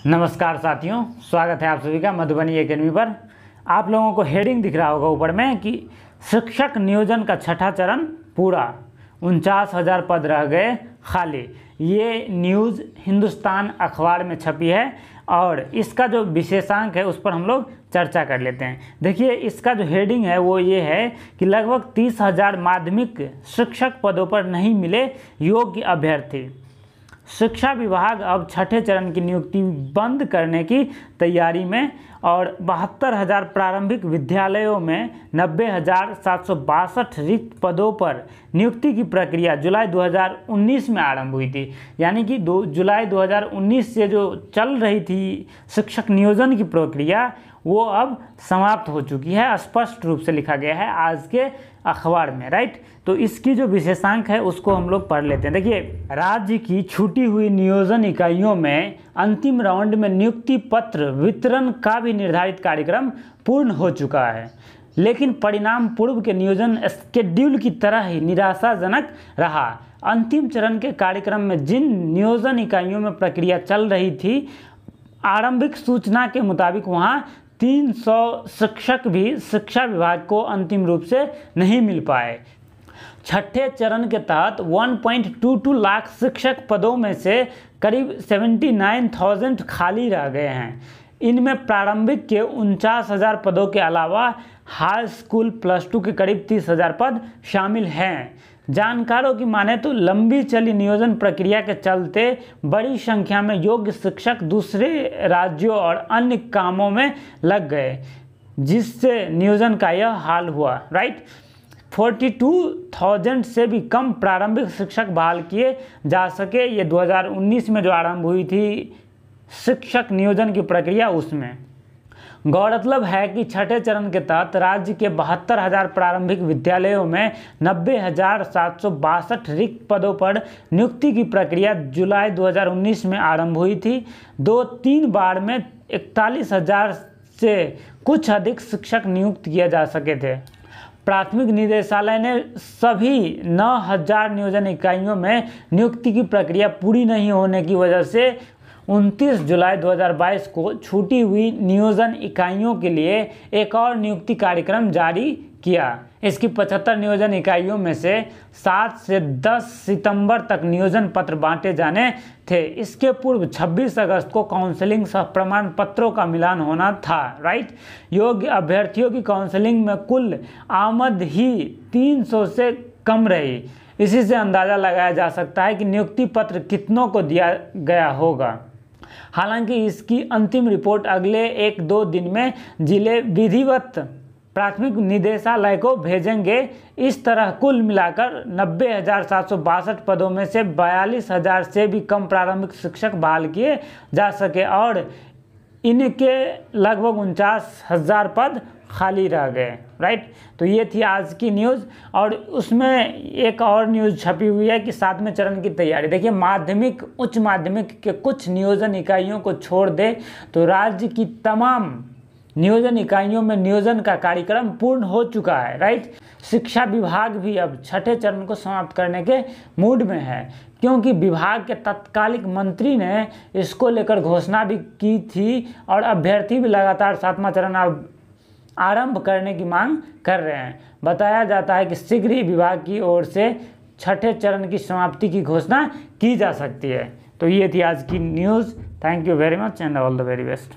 नमस्कार साथियों, स्वागत है आप सभी का मधुबनी एकेडमी पर। आप लोगों को हेडिंग दिख रहा होगा ऊपर में कि शिक्षक नियोजन का छठा चरण पूरा, 49,000 पद रह गए खाली। ये न्यूज़ हिंदुस्तान अखबार में छपी है और इसका जो विशेषांक है उस पर हम लोग चर्चा कर लेते हैं। देखिए, इसका जो हेडिंग है वो ये है कि लगभग 30,000 माध्यमिक शिक्षक पदों पर नहीं मिले योग्य अभ्यर्थी। शिक्षा विभाग अब छठे चरण की नियुक्ति बंद करने की तैयारी में और 72,000 प्रारंभिक विद्यालयों में 90,762 रिक्त पदों पर नियुक्ति की प्रक्रिया जुलाई 2019 में आरंभ हुई थी। यानी कि जुलाई 2019 से जो चल रही थी शिक्षक नियोजन की प्रक्रिया वो अब समाप्त हो चुकी है, स्पष्ट रूप से लिखा गया है आज के अखबार में, राइट। तो इसकी जो विशेषांक है उसको हम लोग पढ़ लेते हैं। देखिए, राज्य की छूटी हुई नियोजन इकाइयों में अंतिम राउंड में नियुक्ति पत्र वितरण का भी निर्धारित कार्यक्रम पूर्ण हो चुका है, लेकिन परिणाम पूर्व के नियोजन शेड्यूल की तरह ही निराशाजनक रहा। अंतिम चरण के कार्यक्रम में जिन नियोजन इकाइयों में प्रक्रिया चल रही थी, आरंभिक सूचना के मुताबिक वहाँ 300 शिक्षक भी शिक्षा विभाग को अंतिम रूप से नहीं मिल पाए। छठे चरण के तहत 1.22 लाख शिक्षक पदों में से करीब 79,000 खाली रह गए हैं। इनमें प्रारंभिक के 49,000 पदों के अलावा हाई स्कूल प्लस 2 के करीब 30,000 पद शामिल हैं। जानकारों की माने तो लंबी चली नियोजन प्रक्रिया के चलते बड़ी संख्या में योग्य शिक्षक दूसरे राज्यों और अन्य कामों में लग गए, जिससे नियोजन का यह हाल हुआ, राइट। 42,000 से भी कम प्रारंभिक शिक्षक बहाल किए जा सके। ये 2019 में जो आरंभ हुई थी शिक्षक नियोजन की प्रक्रिया, उसमें गौरतलब है कि छठे चरण के तहत राज्य के 72,000 प्रारंभिक विद्यालयों में 90,762 रिक्त पदों पर नियुक्ति की प्रक्रिया जुलाई 2019 में आरंभ हुई थी। 2-3 बार में 41,000 से कुछ अधिक शिक्षक नियुक्त किए जा सके थे। प्राथमिक निदेशालय ने सभी 9,000 नियोजन इकाइयों में नियुक्ति की प्रक्रिया पूरी नहीं होने की वजह से 29 जुलाई 2022 को छूटी हुई नियोजन इकाइयों के लिए एक और नियुक्ति कार्यक्रम जारी किया। इसकी 75 नियोजन इकाइयों में से 7 से 10 सितंबर तक नियोजन पत्र बांटे जाने थे। इसके पूर्व 26 अगस्त को काउंसलिंग सह प्रमाण पत्रों का मिलान होना था, राइट। योग्य अभ्यर्थियों की काउंसलिंग में कुल आमद ही 300 से कम रही। इसी से अंदाज़ा लगाया जा सकता है कि नियुक्ति पत्र कितनों को दिया गया होगा। हालांकि इसकी अंतिम रिपोर्ट अगले 1-2 दिन में जिले विधिवत प्राथमिक निदेशालय को भेजेंगे। इस तरह कुल मिलाकर 90,762 पदों में से 42,000 से भी कम प्रारंभिक शिक्षक बहाल किए जा सके और इनके लगभग 49,000 पद खाली रह गए, राइट। तो ये थी आज की न्यूज़ और उसमें एक और न्यूज़ छपी हुई है कि 7वें चरण की तैयारी। देखिए, माध्यमिक उच्च माध्यमिक के कुछ नियोजन इकाइयों को छोड़ दे तो राज्य की तमाम नियोजन इकाइयों में नियोजन का कार्यक्रम पूर्ण हो चुका है, राइट। शिक्षा विभाग भी अब छठे चरण को समाप्त करने के मूड में है, क्योंकि विभाग के तत्कालिक मंत्री ने इसको लेकर घोषणा भी की थी और अभ्यर्थी भी लगातार 7वां चरण अब आरंभ करने की मांग कर रहे हैं। बताया जाता है कि शीघ्र ही विभाग की ओर से छठे चरण की समाप्ति की घोषणा की जा सकती है। तो ये थी आज की news. Thank you very much and all the very best.